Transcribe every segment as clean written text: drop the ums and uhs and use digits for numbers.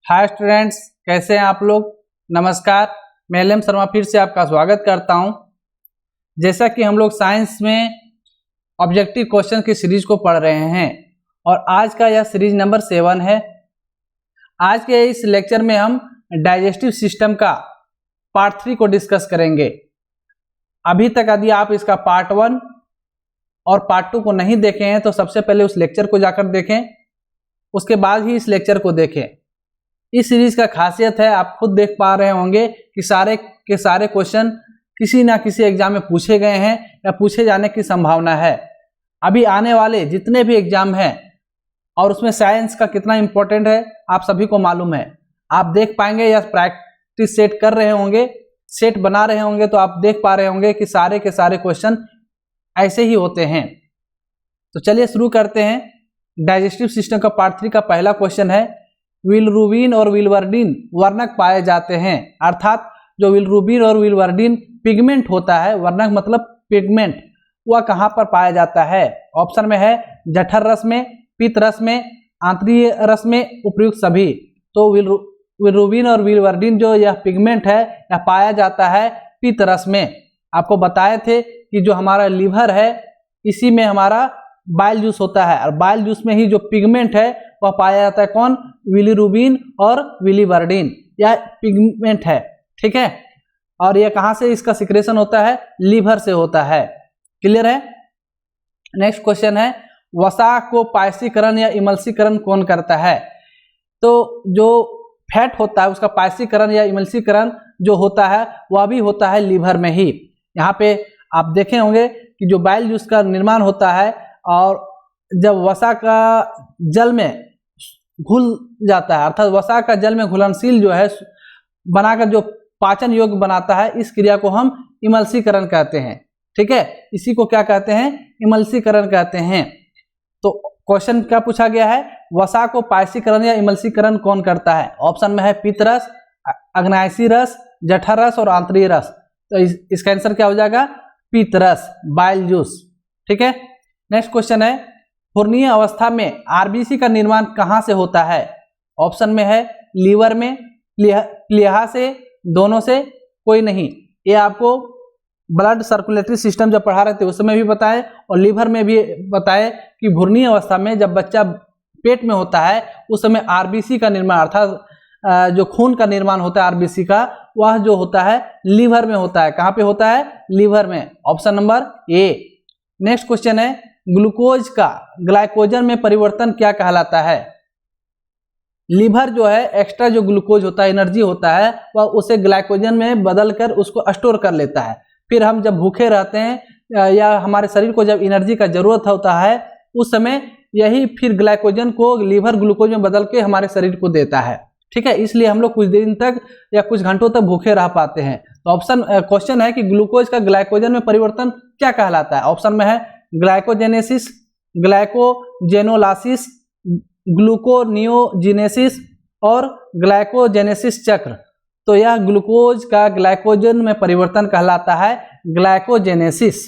Hi students, कैसे हैं आप लोग। नमस्कार, मैं एल एम शर्मा फिर से आपका स्वागत करता हूं। जैसा कि हम लोग साइंस में ऑब्जेक्टिव क्वेश्चन की सीरीज को पढ़ रहे हैं और आज का यह सीरीज नंबर 7 है। आज के इस लेक्चर में हम डाइजेस्टिव सिस्टम का पार्ट 3 को डिस्कस करेंगे। अभी तक यदि आप इसका पार्ट 1 और पार्ट 2 को नहीं देखे हैं तो सबसे पहले उस लेक्चर को जाकर देखें, उसके बाद ही इस लेक्चर को देखें। इस सीरीज का खासियत है, आप खुद देख पा रहे होंगे कि सारे के सारे क्वेश्चन किसी ना किसी एग्जाम में पूछे गए हैं या पूछे जाने की संभावना है। अभी आने वाले जितने भी एग्जाम हैं और उसमें साइंस का कितना इंपॉर्टेंट है आप सभी को मालूम है। आप देख पाएंगे या प्रैक्टिस सेट कर रहे होंगे, सेट बना रहे होंगे तो आप देख पा रहे होंगे कि सारे के सारे क्वेश्चन ऐसे ही होते हैं। तो चलिए शुरू करते हैं। डाइजेस्टिव सिस्टम का पार्ट 3 का पहला क्वेश्चन है, बिलिरुबिन और बिलिवर्डिन वर्णक पाए जाते हैं। अर्थात जो बिलिरुबिन और बिलिवर्डिन पिगमेंट होता है, वर्णक मतलब पिगमेंट, वह कहाँ पर पाया जाता है। ऑप्शन में है जठर रस में, पित्त रस में, आंतरीय रस में, उपयुक्त सभी। तो बिलिरुबिन और बिलिवर्डिन जो यह पिगमेंट है यह पाया जाता है पित्त रस में। आपको बताए थे कि जो हमारा लीवर है इसी में हमारा बाइल जूस होता है और बाइल जूस में ही जो पिगमेंट है वह पाया जाता है कौन, बिलिरुबिन और बिलिवर्डिन, यह पिगमेंट है। ठीक है, और यह कहाँ से इसका सिक्रेशन होता है, लीवर से होता है। क्लियर है। नेक्स्ट क्वेश्चन है, वसा को पायसीकरण या इमल्सीकरण कौन करता है। तो जो फैट होता है उसका पायसीकरण या इमल्सीकरण जो होता है वह भी होता है लीवर में ही। यहाँ पे आप देखे होंगे कि जो बाइल जूस का निर्माण होता है और जब वसा का जल में घुल जाता है, अर्थात वसा का जल में घुलनशील जो है बनाकर जो पाचन योग्य बनाता है, इस क्रिया को हम इमल्सीकरण कहते हैं। ठीक है, इसी को क्या कहते हैं, इमल्सीकरण कहते हैं। तो क्वेश्चन क्या पूछा गया है, वसा को पायसीकरण या इमल्सीकरण कौन करता है। ऑप्शन में है पित्त रस, अग्नायसी रस, जठर रस और आंतरीय रस। तो इसका आंसर क्या हो जाएगा, पित्त रस, बाइल जूस। ठीक है। नेक्स्ट क्वेश्चन है, पूर्णीय अवस्था में आरबीसी का निर्माण कहाँ से होता है। ऑप्शन में है लीवर में, प्लीहा से, दोनों से, कोई नहीं। ये आपको ब्लड सर्कुलेटरी सिस्टम जब पढ़ा रहे थे उस समय भी बताए और लीवर में भी बताए कि भ्रूणीय अवस्था में जब बच्चा पेट में होता है उस समय आरबीसी का निर्माण, अर्थात जो खून का निर्माण होता है आरबीसी का, वह जो होता है लीवर में होता है। कहाँ पे होता है, लीवर में। Option number A. Next question है, ग्लूकोज का ग्लाइकोजन में परिवर्तन क्या कहलाता है। लीवर जो है एक्स्ट्रा जो ग्लूकोज होता है, एनर्जी होता है, वह उसे ग्लाइकोजन में बदलकर उसको स्टोर कर लेता है। फिर हम जब भूखे रहते हैं या हमारे शरीर को जब एनर्जी का जरूरत होता है उस समय यही फिर ग्लाइकोजन को लीवर ग्लूकोज में बदल के हमारे शरीर को देता है। ठीक है, इसलिए हम लोग कुछ दिन तक या कुछ घंटों तक भूखे रह पाते हैं। तो ऑप्शन क्वेश्चन है कि ग्लूकोज का ग्लाइकोजन में परिवर्तन क्या कहलाता है। ऑप्शन में है ग्लाइकोजेनेसिस, ग्लाइकोजेनोलासिस, ग्लूकोनियोजिनेसिस और ग्लाइकोजेनेसिस चक्र। तो यह ग्लूकोज का ग्लाइकोजन में परिवर्तन कहलाता है glycogenesis.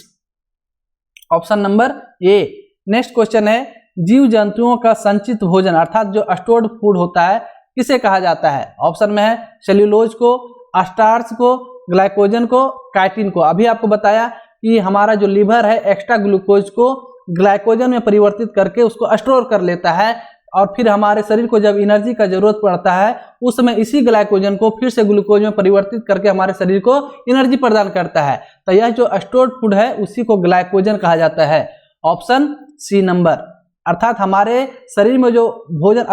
Option number A. Next question है, जीव जंतुओं का संचित भोजन अर्थात जो स्टोर्ड फूड होता है किसे कहा जाता है। ऑप्शन में है सेल्यूलोज को, स्टार्च को, ग्लाइकोजन को, काइटिन को। अभी आपको बताया कि हमारा जो लीवर है एक्स्ट्रा ग्लूकोज को ग्लाइकोजन में परिवर्तित करके उसको स्टोर कर लेता है और फिर हमारे शरीर को जब एनर्जी का जरूरत पड़ता है उस समय इसी ग्लाइकोजन को फिर से ग्लूकोज में परिवर्तित करके हमारे शरीर को एनर्जी प्रदान करता है। तो यह जो स्टोर्ड फूड है उसी को ग्लाइकोजन कहा जाता है। Option C number. अर्थात हमारे शरीर में जो भोजन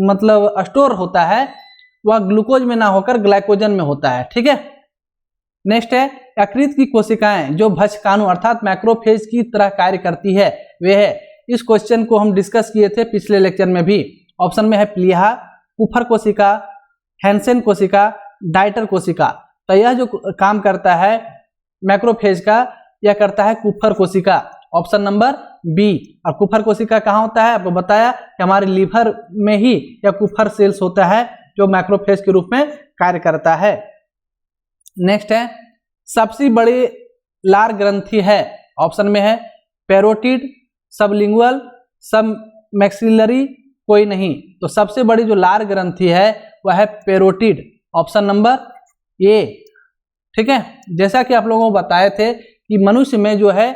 मतलब स्टोर होता है वह ग्लूकोज में ना होकर ग्लाइकोजन में होता है। ठीक है। नेक्स्ट है, यकृत की कोशिकाएं जो भक्षकाणु अर्थात मैक्रोफेज की तरह कार्य करती है वे है। इस क्वेश्चन को हम डिस्कस किए थे पिछले लेक्चर में भी। ऑप्शन में है प्लीहा, कुफर कोशिका, हैंसेन कोशिका, डाइटर कोशिका। तो यह जो काम करता है मैक्रोफेज का यह करता है कुफर कोशिका। Option number B. और कुफर कोशिका कहाँ होता है, आपको बताया कि हमारे लीवर में ही यह कुफर सेल्स होता है जो मैक्रोफेज के रूप में कार्य करता है। नेक्स्ट है, सबसे बड़ी लार ग्रंथि है। ऑप्शन में है पैरोटिड, सबलिंगुअल, सब मैक्सिलरी, कोई नहीं। तो सबसे बड़ी जो लार ग्रंथि है वह है पैरोटिड, ऑप्शन नंबर ए। ठीक है, जैसा कि आप लोगों को बताए थे कि मनुष्य में जो है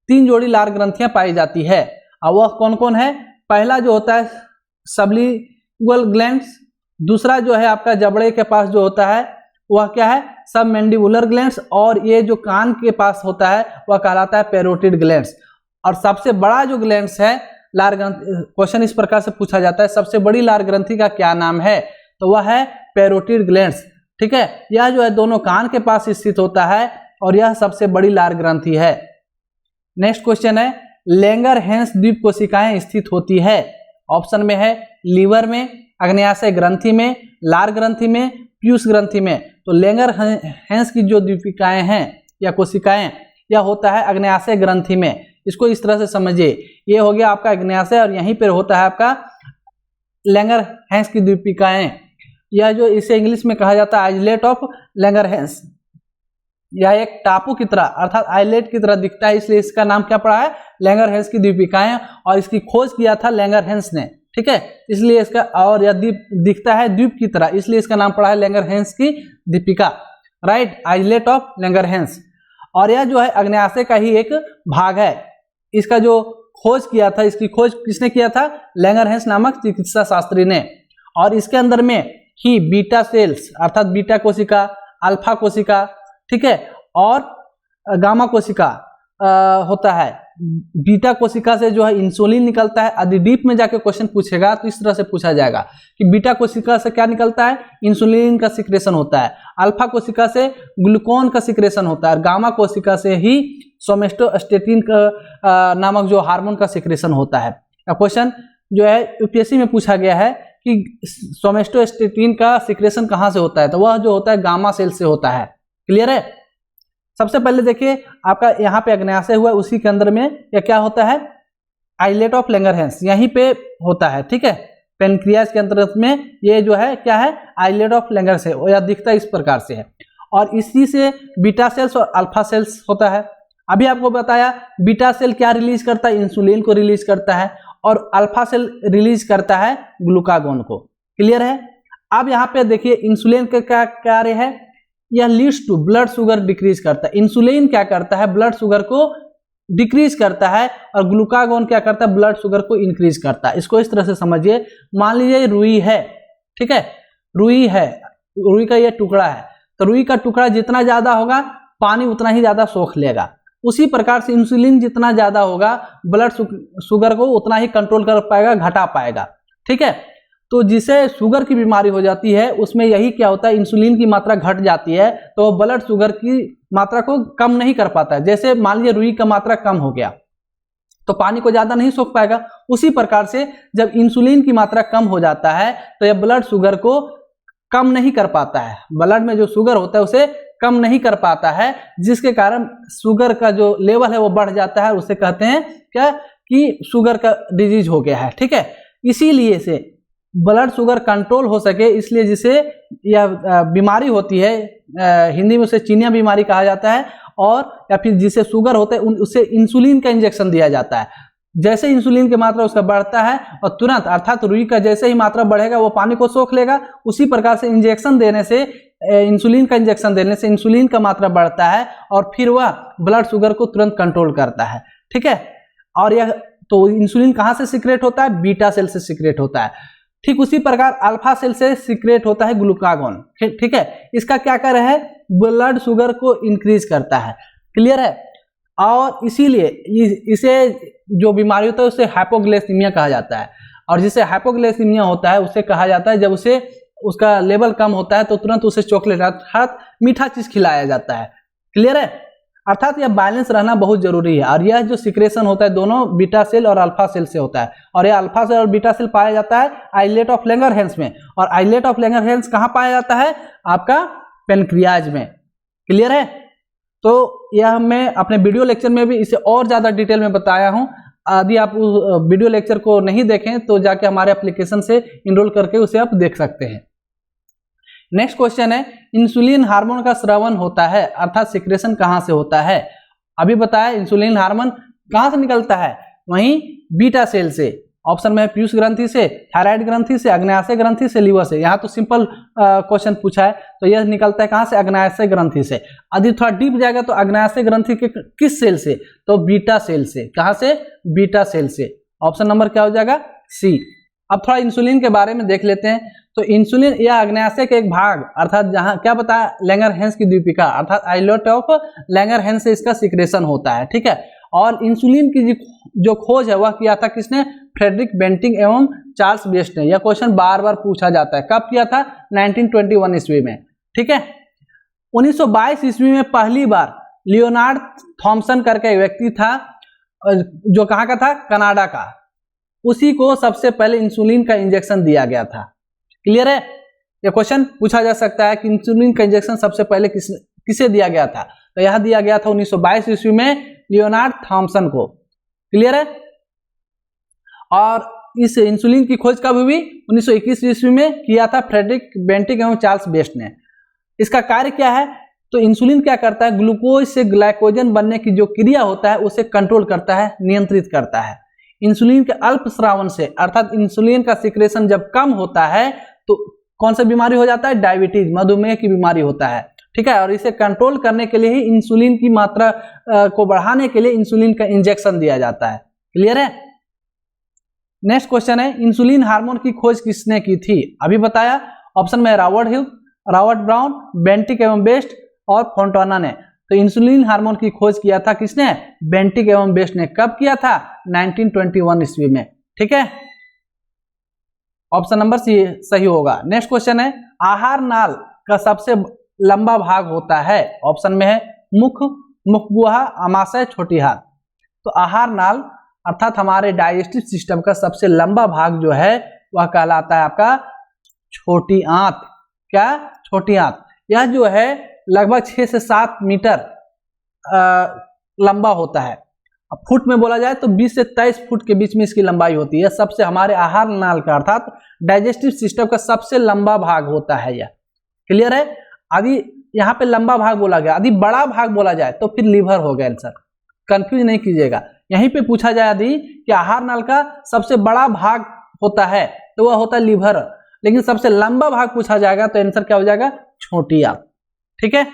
3 जोड़ी लार ग्रंथियां पाई जाती है, और वह कौन कौन है? पहला जो होता है सबलिंगुअल ग्लैंड्स, दूसरा जो है आपका जबड़े के पास जो होता है वह क्या है? सबमैंडिबुलर ग्लैंड्स, और ये जो कान के पास होता है वह कहलाता है पैरोटिड ग्लैंड्स। और सबसे बड़ा जो ग्लैंड्स है लार ग्रंथि, क्वेश्चन इस प्रकार से पूछा जाता है, सबसे बड़ी लार ग्रंथि का क्या नाम है? तो वह है पैरोटिड ग्लैंड्स। ठीक है, यह जो है दोनों कान के पास स्थित होता है और यह सबसे बड़ी लार ग्रंथि है। नेक्स्ट क्वेश्चन है, लैंगरहैंस द्वीप कोशिकाएं स्थित होती है? ऑप्शन में है लीवर में, अग्न्याशय ग्रंथि में, लार ग्रंथि में, पीयूष ग्रंथि में। तो लैंगरहैंस की जो द्वीपिकाएं हैं या कोशिकाएं, यह होता है अग्न्याशय ग्रंथि में। इसको इस तरह से समझिए, ये हो गया आपका अग्न्याशय और यहीं पर होता है आपका लैंगरहैंस की द्वीपिकाएं। यह जो इसे इंग्लिश में कहा जाता है आइलैट ऑफ लैंगरहैंस। यह एक टापू की तरह अर्थात आइलैट की तरह दिखता है, इसलिए इसका नाम क्या पड़ा है? लैंगरहैंस की द्वीपिकाएं, और इसकी खोज किया था लैंगरहैंस ने। ठीक है, इसलिए इसका, और यह द्वीप दिखता है द्वीप की तरह, इसलिए इसका नाम पड़ा है लैंगरहैंस की द्वीपिका, राइट, आइलैट ऑफ लैंगरहैंस। और यह जो है अग्न्याशय का ही एक भाग है। इसका जो खोज किया था, इसकी खोज किसने किया था? लैंगरहैंस नामक चिकित्सा शास्त्री ने। और इसके अंदर में ही बीटा सेल्स अर्थात बीटा कोशिका, अल्फा कोशिका, ठीक है, और गामा कोशिका होता है। बीटा कोशिका से जो है इंसुलिन निकलता है। यदि डीप में जाके क्वेश्चन पूछेगा तो इस तरह से पूछा जाएगा कि बीटा कोशिका से क्या निकलता है? इंसुलिन का सिक्रेशन होता है। अल्फा कोशिका से ग्लूकोन का सिक्रेशन होता है। गामा कोशिका से ही सोमेस्टोस्टेटिन का नामक जो हार्मोन का सिक्रेशन होता है। क्वेश्चन जो है यूपीएससी में पूछा गया है कि सोमेस्टोस्टेटिन का सिक्रेशन कहाँ से होता है? तो वह जो होता है गामा सेल से होता है। क्लियर है? सबसे पहले देखिए आपका यहाँ पे अग्न्याशय हुआ, उसी के अंदर में यह क्या होता है? आइलेट ऑफ लैंगरहैंस यहीं पे होता है। ठीक है, पेनक्रियाज के अंतर्गत में ये जो है क्या है? आइलेट ऑफ लैंगरहैंस, यह दिखता है इस प्रकार से है। और इसी से बीटा सेल्स और अल्फा सेल्स होता है। अभी आपको बताया बीटा सेल क्या रिलीज करता है? इंसुलिन को रिलीज करता है, और अल्फा सेल रिलीज करता है ग्लूकागोन को। क्लियर है? अब यहाँ पे देखिए इंसुलिन का क्या कार्य है? यह leads to blood sugar decrease करता है। इंसुलिन क्या करता है? ब्लड शुगर को डिक्रीज करता है, और ग्लूकागोन क्या करता है? ब्लड शुगर को इंक्रीज करता है। इसको इस तरह से समझिए, मान लीजिए रुई है, ठीक है, रुई है, रुई का ये टुकड़ा है, तो रुई का टुकड़ा जितना ज्यादा होगा पानी उतना ही ज्यादा सोख लेगा। उसी प्रकार से इंसुलिन जितना ज्यादा होगा ब्लड शुगर को उतना ही कंट्रोल कर पाएगा, घटा पाएगा। ठीक है, तो जिसे शुगर की बीमारी हो जाती है उसमें यही क्या होता है? इंसुलिन की मात्रा घट जाती है, तो ब्लड शुगर की मात्रा को कम नहीं कर पाता है। जैसे मान लीजिए रुई का मात्रा कम हो गया तो पानी को ज्यादा नहीं सोख पाएगा। उसी प्रकार से जब इंसुलिन की मात्रा कम हो जाता है तो यह ब्लड शुगर को कम नहीं कर पाता है, ब्लड में जो शुगर होता है उसे कम नहीं कर पाता है, जिसके कारण शुगर का जो लेवल है वो बढ़ जाता है। उसे कहते हैं क्या? कि शुगर का डिजीज हो गया है। ठीक है, इसीलिए से ब्लड शुगर कंट्रोल हो सके, इसलिए जिसे यह बीमारी होती है, हिंदी में उसे चीनिया बीमारी कहा जाता है, और या फिर जिसे शुगर होता है उसे इंसुलिन का इंजेक्शन दिया जाता है। जैसे इंसुलिन की मात्रा उसका बढ़ता है और तुरंत अर्थात रुई का जैसे ही मात्रा बढ़ेगा वो पानी को सोख लेगा, उसी प्रकार से इंजेक्शन देने से, इंसुलिन का इंजेक्शन देने से इंसुलिन का मात्रा बढ़ता है और फिर वह ब्लड शुगर को तुरंत कंट्रोल करता है। ठीक है, और यह तो इंसुलिन कहाँ से सीक्रेट होता है? बीटा सेल से सीक्रेट होता है। ठीक उसी प्रकार अल्फा सेल से सीक्रेट होता है ग्लूकागोन। ठीक है, इसका क्या कार्य है? ब्लड शुगर को इंक्रीज करता है। क्लियर है? और इसीलिए इसे जो बीमारी होता है उसे हाइपोग्लाइसीमिया कहा जाता है, और जिसे हाइपोग्लाइसीमिया होता है उसे कहा जाता है जब उसे उसका लेवल कम होता है तो तुरंत उसे चॉकलेट अर्थात मीठा चीज खिलाया जाता है। क्लियर है? अर्थात यह बैलेंस रहना बहुत जरूरी है। और यह जो सिक्रेशन होता है दोनों बीटा सेल और अल्फा सेल से होता है, और यह अल्फा सेल और बीटा सेल पाया जाता है आइलेट ऑफ लैंगरहैंस में। और आइलेट ऑफ लैंगरहैंस कहाँ पाया जाता है? आपका पेनक्रियाज में। क्लियर है? तो यह मैं अपने वीडियो लेक्चर में भी इसे और ज्यादा डिटेल में बताया हूँ। यदि आप उस वीडियो लेक्चर को नहीं देखें तो जाके हमारे एप्लीकेशन से इनरोल करके उसे आप देख सकते हैं। नेक्स्ट क्वेश्चन है, इंसुलिन हार्मोन का स्रावन होता है अर्थात सिक्रेशन कहाँ से होता है? अभी बताया इंसुलिन हार्मोन कहाँ से निकलता है? वहीं बीटा सेल से, ऑप्शन में है पीयूष ग्रंथि से, थायराइड ग्रंथि से, अग्न्याशय ग्रंथि से, लीवर से। यहाँ तो सिंपल क्वेश्चन पूछा है, तो यह निकलता है कहाँ से, अग्न्याशय ग्रंथि से। यदि थोड़ा डीप जाएगा तो अग्न्याशय ग्रंथि के किस सेल से, तो बीटा सेल से। कहाँ से, बीटा सेल से। ऑप्शन नंबर क्या हो जाएगा, सी। अब थोड़ा इंसुलिन के बारे में देख लेते हैं। तो इंसुलिन यह अग्न्याशय का एक भाग, अर्थात जहां क्या बताया, लैंगरहैंस की द्वीपिका अर्थात आइलेट ऑफ लैंगरहैंस से इसका सिक्रेशन होता है, ठीक है। और इंसुलिन की जो खोज है वह किया था किसने, फ्रेडरिक बेंटिंग एवं चार्ल्स बेस्ट ने। यह क्वेश्चन बार बार पूछा जाता है, कब किया था, 1921 ईस्वी में, ठीक है। 1922 ईस्वी में पहली बार लियोनार्ड थॉमसन करके एक व्यक्ति था, जो कहाँ का था, कनाडा का। उसी को सबसे पहले इंसुलिन का इंजेक्शन दिया गया था। क्लियर है, यह क्वेश्चन पूछा जा सकता है कि इंसुलिन का इंजेक्शन सबसे पहले किसे दिया गया था, तो यह दिया गया था 1922 ईस्वी में लियोनार्ड थॉमसन को। क्लियर है। और इस इंसुलिन की खोज कब हुई, 1921 ईस्वी में किया था फ्रेडरिक बेंटिंग एवं चार्ल्स बेस्ट ने। इसका कार्य क्या है, तो इंसुलिन क्या करता है, ग्लूकोज से ग्लाइकोजन बनने की जो क्रिया होता है उसे कंट्रोल करता है, नियंत्रित करता है। इंसुलिन के अल्प स्रावन से, अर्थात इंसुलिन का सिक्रेशन जब कम होता है तो कौन सा बीमारी हो जाता है, डायबिटीज, मधुमेह की बीमारी होता है, ठीक है। और इसे कंट्रोल करने के लिए ही इंसुलिन की मात्रा को बढ़ाने के लिए इंसुलिन का इंजेक्शन दिया जाता है। क्लियर है। नेक्स्ट क्वेश्चन है, इंसुलिन हार्मोन की खोज किसने की थी, अभी बताया। ऑप्शन में Robert huge, Robert brown, Bentinck एवं बेस्ट और फोंटाना ने। तो इंसुलिन हार्मोन की खोज किया था किसने, बेंटिक एवं बेस्ट ने। कब किया था, 1921 ईस्वी में, ठीक है। ऑप्शन नंबर सी सही होगा। नेक्स्ट क्वेश्चन है, आहार नाल का सबसे लंबा भाग होता है। ऑप्शन में है मुख, मुखगुहा, अमाशय, छोटी हाथ। तो आहार नाल अर्थात हमारे डाइजेस्टिव सिस्टम का सबसे लंबा भाग जो है वह कहलाता है आपका छोटी आंत। क्या, छोटी आंत। यह जो है लगभग 6 से 7 मीटर लंबा होता है। अब फुट में बोला जाए तो 20 से 23 फुट के बीच में इसकी लंबाई होती है। सबसे हमारे आहार नाल का अर्थात डाइजेस्टिव सिस्टम का सबसे लंबा भाग होता है यह। क्लियर है। यदि यहाँ पे लंबा भाग बोला गया, यदि बड़ा भाग बोला जाए तो फिर लीवर हो गया आंसर, कंफ्यूज नहीं कीजिएगा। यहीं पे पूछा जाए यदि कि आहार नाल का सबसे बड़ा भाग होता है तो वह होता है लीवर, लेकिन सबसे लंबा भाग पूछा जाएगा तो आंसर क्या हो जाएगा, छोटी आंत, ठीक है।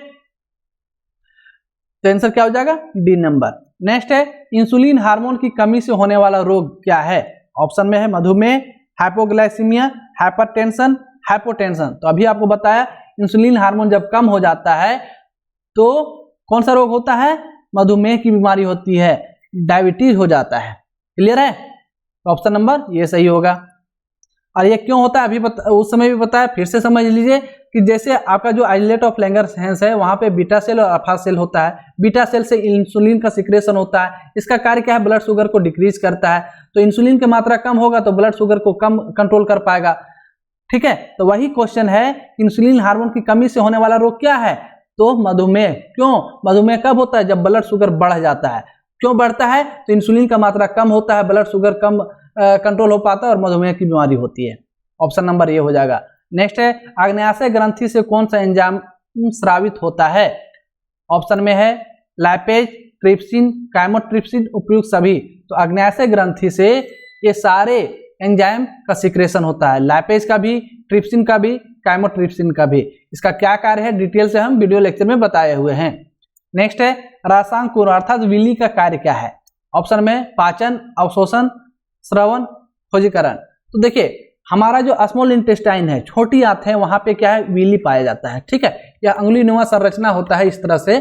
तो आंसर क्या हो जाएगा, डी नंबर। नेक्स्ट है, इंसुलिन हार्मोन की कमी से होने वाला रोग क्या है। ऑप्शन में है मधुमेह, हाइपोग्लाइसीमिया, हाइपरटेंशन, हाइपोटेंशन। तो अभी आपको बताया इंसुलिन हार्मोन जब कम हो जाता है तो कौन सा रोग होता है, मधुमेह की बीमारी होती है, डायबिटीज हो जाता है। क्लियर है। तो ऑप्शन नंबर ये सही होगा। और ये क्यों होता है अभी उस समय भी बताया, फिर से समझ लीजिए कि जैसे आपका जो आइलेट ऑफ लैंगरहैंस है वहां पे बीटा सेल और अल्फा सेल होता है। बीटा सेल से इंसुलिन का सिक्रेशन होता है। इसका कार्य क्या है, ब्लड शुगर को डिक्रीज करता है। तो इंसुलिन की मात्रा कम होगा तो ब्लड शुगर को कम कंट्रोल कर पाएगा, ठीक है। तो वही क्वेश्चन है, इंसुलिन हार्मोन की कमी से होने वाला रोग क्या है, तो मधुमेह। क्यों, मधुमेह कब होता है, जब ब्लड शुगर बढ़ जाता है। क्यों बढ़ता है, तो इंसुलिन का मात्रा कम होता है, ब्लड शुगर कम कंट्रोल हो पाता है और मधुमेह की बीमारी होती है। ऑप्शन नंबर ये हो जाएगा। नेक्स्ट है, आग्नेयाशय ग्रंथि से कौन सा एंजाइम स्रावित होता है। ऑप्शन में है लाइपेज, ट्रिप्सिन, काइमोट्रिप्सिन, उपयुक्त सभी। तो आग्नेयाशय ग्रंथि से ये सारे एंजाइम का सिक्रेशन होता है, लाइपेज का भी, ट्रिप्सिन का भी, काइमोट्रिप्सिन का भी। इसका क्या कार्य है डिटेल से हम वीडियो लेक्चर में बताए हुए हैं। नेक्स्ट है, रसांकुर अर्थात विली का कार्य क्या है। ऑप्शन में पाचन, अवशोषण, श्रवण, खोजीकरण। तो देखिए हमारा जो स्मॉल इंटेस्टाइन है, छोटी आंत है, वहां पे क्या है, विली पाया जाता है, ठीक है। यह अंगुली नुमा संरचना होता है इस तरह से।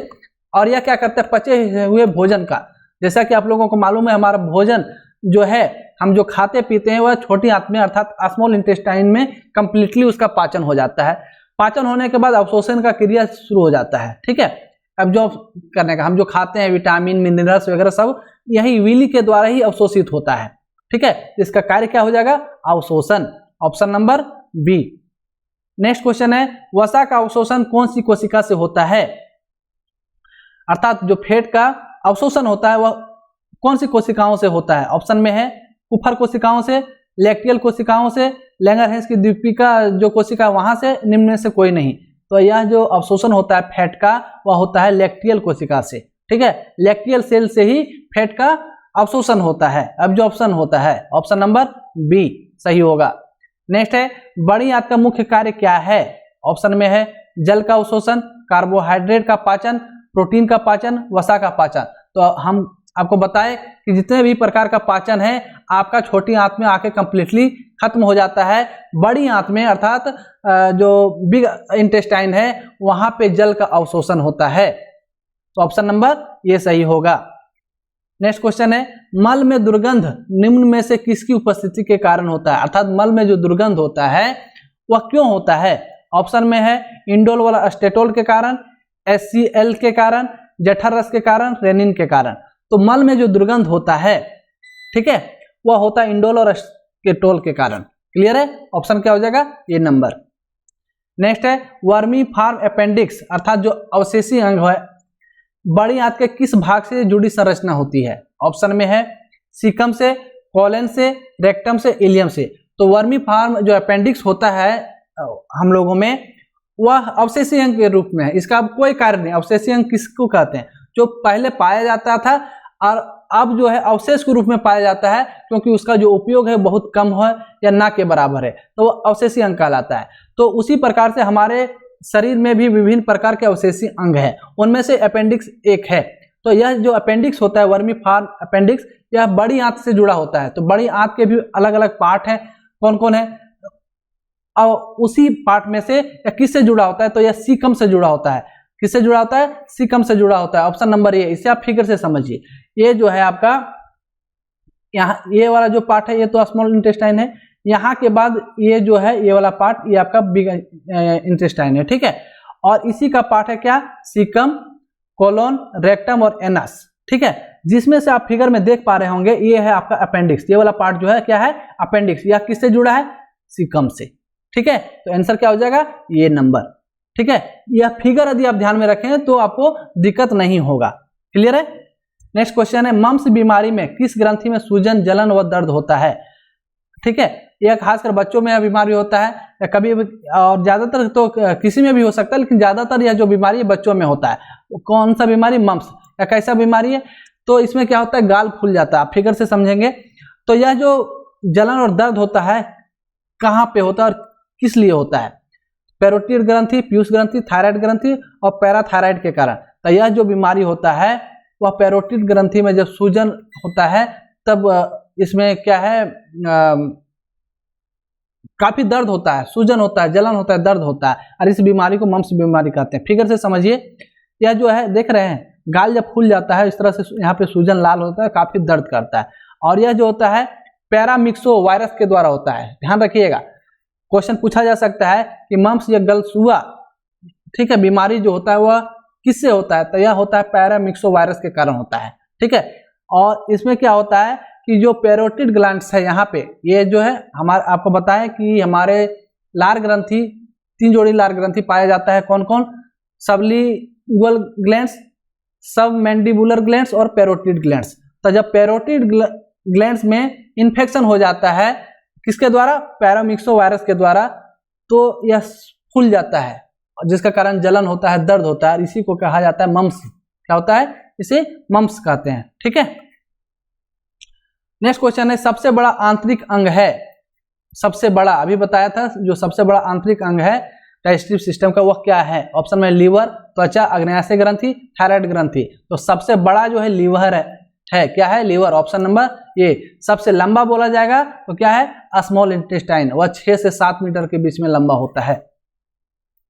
और यह क्या करता है, पचे हुए भोजन का, जैसा कि आप लोगों को मालूम है हमारा भोजन जो है हम जो खाते पीते हैं वह छोटी आंत में अर्थात स्मॉल इंटेस्टाइन में कंप्लीटली उसका पाचन हो जाता है। पाचन होने के बाद अवशोषण का क्रिया शुरू हो जाता है, ठीक है। अब जो करने का हम जो खाते हैं विटामिन, मिनरल्स वगैरह सब यही विली के द्वारा ही अवशोषित होता है, ठीक है। इसका कार्य क्या हो जाएगा, अवशोषण। Option number B. Next question है, वसा का अवशोषण कौन सी कोशिका से होता है, अर्थात जो फैट का अवशोषण होता है वह कौन सी कोशिकाओं से होता है। ऑप्शन में है कुफर कोशिकाओं से, लैक्टियल कोशिकाओं से, लैंगरहैंस की द्वीपिका जो कोशिका वहां से, निम्न में से कोई नहीं। तो यह जो अवशोषण होता है फैट का वह होता है लैक्टियल कोशिका से, ठीक है। लैक्टियल सेल से ही फैट का अवशोषण होता है, एब्जॉर्प्शन होता है। ऑप्शन नंबर बी सही होगा। नेक्स्ट है बड़ी आंत का मुख्य कार्य क्या है? ऑप्शन में है जल का अवशोषण, कार्बोहाइड्रेट का पाचन, प्रोटीन का पाचन, वसा का पाचन। तो हम आपको बताएं कि जितने भी प्रकार का पाचन है आपका छोटी आंत में आके कंप्लीटली खत्म हो जाता है। बड़ी आंत में अर्थात जो बिग इंटेस्टाइन है वहां पे जल का अवशोषण होता है। तो ऑप्शन नंबर ये सही होगा। नेक्स्ट क्वेश्चन है मल में दुर्गंध निम्न में से किसकी उपस्थिति के कारण होता है? अर्थात मल में जो दुर्गंध होता है वह क्यों होता है? ऑप्शन में है इंडोल वाला अस्टेटोल के कारण, HCl के कारण, जठर रस के कारण, रेनिन के कारण। तो मल में जो दुर्गंध होता है, ठीक है, वह होता है इंडोल और अस्टेटोल के कारण। क्लियर है? ऑप्शन क्या हो जाएगा? ये नंबर। नेक्स्ट है वर्मी फार्म अपेंडिक्स अर्थात जो अवशेषी अंग है बड़ी आंत के किस भाग से जुड़ी संरचना होती है? ऑप्शन में है सीकम से, कोलन से, रेक्टम से, इलियम से। तो वर्मी फार्म जो अपेंडिक्स होता है हम लोगों में वह अवशेषी अंग के रूप में है। इसका अब कोई कार्य नहीं। अवशेषी अंग किसको कहते हैं? जो पहले पाया जाता था और अब जो है अवशेष के रूप में पाया जाता है, क्योंकि उसका जो उपयोग है बहुत कम है या ना के बराबर है, तो वो अवशेषी अंग कहलाता है। तो उसी प्रकार से हमारे शरीर में भी विभिन्न प्रकार के अवशेषी अंग हैं, उनमें से अपेंडिक्स एक है। तो यह जो अपेंडिक्स होता है वर्मी फार्म अपेंडिक्स, यह बड़ी आंत से जुड़ा होता है। तो बड़ी आंत के भी अलग अलग पार्ट हैं, कौन कौन है, और उसी पार्ट में से किससे जुड़ा होता है? तो यह सीकम से जुड़ा होता है। किससे जुड़ा होता है? सीकम से जुड़ा होता है। Option number A. इसे आप फिगर से समझिए। ये जो है आपका यहाँ ये वाला जो पार्ट है ये तो स्मॉल इंटेस्टाइन है, यहाँ के बाद ये जो है ये वाला पार्ट ये आपका बिग इंटेस्टाइन है, ठीक है। और इसी का पार्ट है क्या? सीकम, कोलोन, रेक्टम और एनस, ठीक है। जिसमें से आप फिगर में देख पा रहे होंगे ये है आपका अपेंडिक्स। ये वाला पार्ट जो है क्या है? अपेंडिक्स। यह किससे जुड़ा है? सीकम से, ठीक है। तो आंसर क्या हो जाएगा? ये नंबर, ठीक है। यह फिगर यदि आप ध्यान में रखें तो आपको दिक्कत नहीं होगा। क्लियर है? नेक्स्ट क्वेश्चन है मम्प्स बीमारी में किस ग्रंथि में सूजन, जलन व दर्द होता है? ठीक है, यह खासकर बच्चों में यह बीमारी होता है या कभी और ज्यादातर तो किसी में भी हो सकता है, लेकिन ज्यादातर यह जो बीमारी है बच्चों में होता है। कौन सा बीमारी? मम्प्स। या कैसा बीमारी है? तो इसमें क्या होता है? गाल फूल जाता है। आप फिगर से समझेंगे। तो यह जो जलन और दर्द होता है कहाँ पे होता है और किस लिए होता है? पैरोटिड ग्रंथि, पीयूष ग्रंथि, थायराइड ग्रंथि और पैराथायराइड के कारण। तो यह जो बीमारी होता है वह पैरोटिड ग्रंथि में जब सूजन होता है तब इसमें क्या है काफी दर्द होता है, सूजन होता है, जलन होता है, दर्द होता है, और इस बीमारी को मम्प्स बीमारी कहते हैं। फिगर से समझिए। यह जो है देख रहे हैं गाल जब फूल जाता है इस तरह से यहाँ पे सूजन लाल होता है, काफी दर्द करता है। और यह जो होता है पैरामिक्सो वायरस के द्वारा होता है। ध्यान रखिएगा, क्वेश्चन पूछा जा सकता है कि मम्प्स या गलसुआ, ठीक है, बीमारी जो होता है वह किससे होता है? तो यह होता है पैरामिक्सो वायरस के कारण होता है, ठीक है। और इसमें क्या होता है कि जो पैरोटिड ग्लैंड्स है यहाँ पे, ये जो है हमारे आपको बताएं कि हमारे लार ग्रंथि 3 जोड़ी लार ग्रंथि पाया जाता है। कौन कौन? सबलिंगुअल ग्लैंड्स, सब मैंडिबुलर ग्लैंड्स और पैरोटिड ग्लैंड्स। तो जब पैरोटिड ग्लैंड्स में इन्फेक्शन हो जाता है किसके द्वारा? पैरामिक्सो वायरस के द्वारा, तो यह फूल जाता है जिसका कारण जलन होता है, दर्द होता है। इसी को कहा जाता है मम्प्स। क्या होता है? इसे मम्प्स कहते हैं, ठीक है। नेक्स्ट क्वेश्चन है सबसे बड़ा आंतरिक अंग है। सबसे बड़ा अभी बताया था, जो सबसे बड़ा आंतरिक अंग है डाइजेस्टिव सिस्टम का वह क्या है? ऑप्शन में लीवर, त्वचा, अग्न्याशय ग्रंथि, थायराइड ग्रंथि। तो सबसे बड़ा जो है लीवर है। क्या है? लीवर। ऑप्शन नंबर ये। सबसे लंबा बोला जाएगा तो क्या है? Small intestine. वह 6 से 7 मीटर के बीच में लंबा होता है।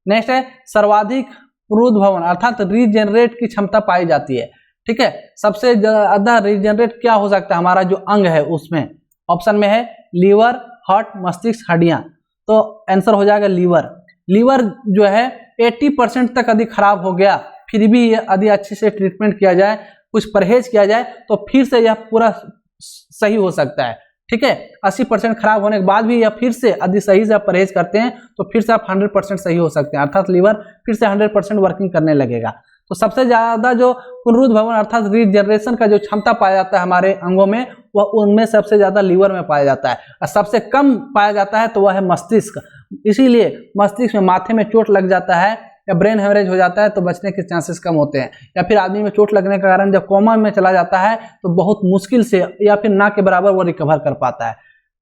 नेक्स्ट है सर्वाधिक पुनरुद्भवन अर्थात रीजेनरेट की क्षमता पाई जाती है, ठीक है। सबसे ज्यादा रीजेनरेट क्या हो सकता है? हमारा जो अंग है उसमें। ऑप्शन में है लीवर, हार्ट, मस्तिष्क, हड्डियां। तो आंसर हो जाएगा लीवर। लीवर जो है 80% तक यदि खराब हो गया, फिर भी यदि अच्छे से ट्रीटमेंट किया जाए, कुछ परहेज किया जाए, तो फिर से यह पूरा सही हो सकता है, ठीक है। 80% खराब होने के बाद भी यह फिर से यदि सही से आप परहेज करते हैं तो फिर से आप 100% सही हो सकते हैं, अर्थात लीवर फिर से 100% वर्किंग करने लगेगा। तो सबसे ज्यादा जो पुनरुद्भवन अर्थात रीजनरेशन का जो क्षमता पाया जाता है हमारे अंगों में, वह उनमें सबसे ज्यादा लीवर में पाया जाता है। और सबसे कम पाया जाता है तो वह है मस्तिष्क। इसीलिए मस्तिष्क में माथे में चोट लग जाता है या ब्रेन हेमरेज हो जाता है तो बचने के चांसेस कम होते हैं, या फिर आदमी में चोट लगने के कारण जब कोमा में चला जाता है तो बहुत मुश्किल से या फिर ना के बराबर वो रिकवर कर पाता है।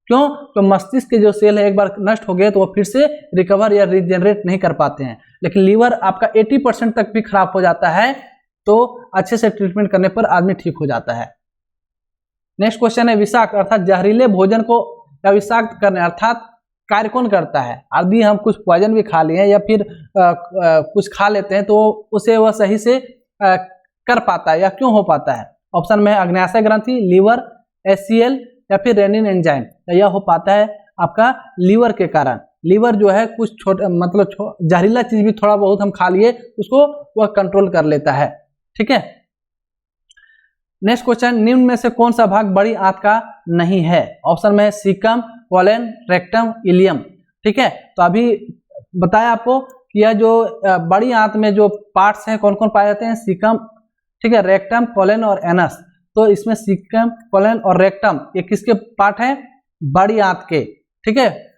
क्यों? तो मस्तिष्क के जो सेल है एक बार नष्ट हो गए तो वो फिर से रिकवर या रिजेनरेट नहीं कर पाते हैं। लेकिन लीवर आपका 80% तक भी खराब हो जाता है तो अच्छे से ट्रीटमेंट करने पर आदमी ठीक हो जाता है। नेक्स्ट क्वेश्चन है विषाक्त अर्थात जहरीले भोजन को या विषाक्त करने अर्थात कार्य कौन करता है? यदि हम कुछ पॉइजन भी खा लिए या फिर कुछ खा लेते हैं तो उसे वह सही से कर पाता है या क्यों हो पाता है? ऑप्शन में अग्न्याशय ग्रंथि, लीवर, HCl या फिर रेनिन एंजाइम। यह हो पाता है आपका लीवर के कारण। लीवर जो है कुछ छोटे मतलब जहरीला चीज भी थोड़ा बहुत हम खा लिए उसको वह कंट्रोल कर लेता है। ठीक है। नेक्स्ट क्वेश्चन, निम्न में से कौन सा भाग बड़ी आंत का नहीं है? ऑप्शन में सीकम, कोलन, रेक्टम, इलियम। ठीक है, तो अभी बताया आपको कि यह जो बड़ी आंत में जो पार्ट्स हैं कौन कौन पाए जाते हैं? सीकम, ठीक है, रेक्टम, कोलन और एनस। तो इसमें सीकम, कोलन और रेक्टम ये किसके पार्ट हैं? बड़ी आंत के। ठीक है,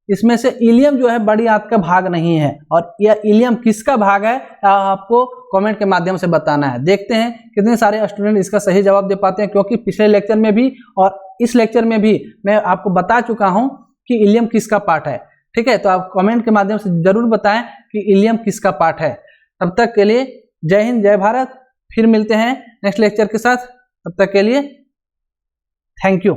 इसमें से इलियम जो है बड़ी आंत का भाग नहीं है, और यह इलियम किसका भाग है आपको कमेंट के माध्यम से बताना है। देखते हैं कितने सारे स्टूडेंट इसका सही जवाब दे पाते हैं, क्योंकि पिछले लेक्चर में भी और इस लेक्चर में भी मैं आपको बता चुका हूं कि इलियम किसका पार्ट है। ठीक है, तो आप कमेंट के माध्यम से जरूर बताएं कि इलियम किसका पार्ट है। तब तक के लिए जय हिंद, जय भारत। फिर मिलते हैं नेक्स्ट लेक्चर के साथ। तब तक के लिए थैंक यू।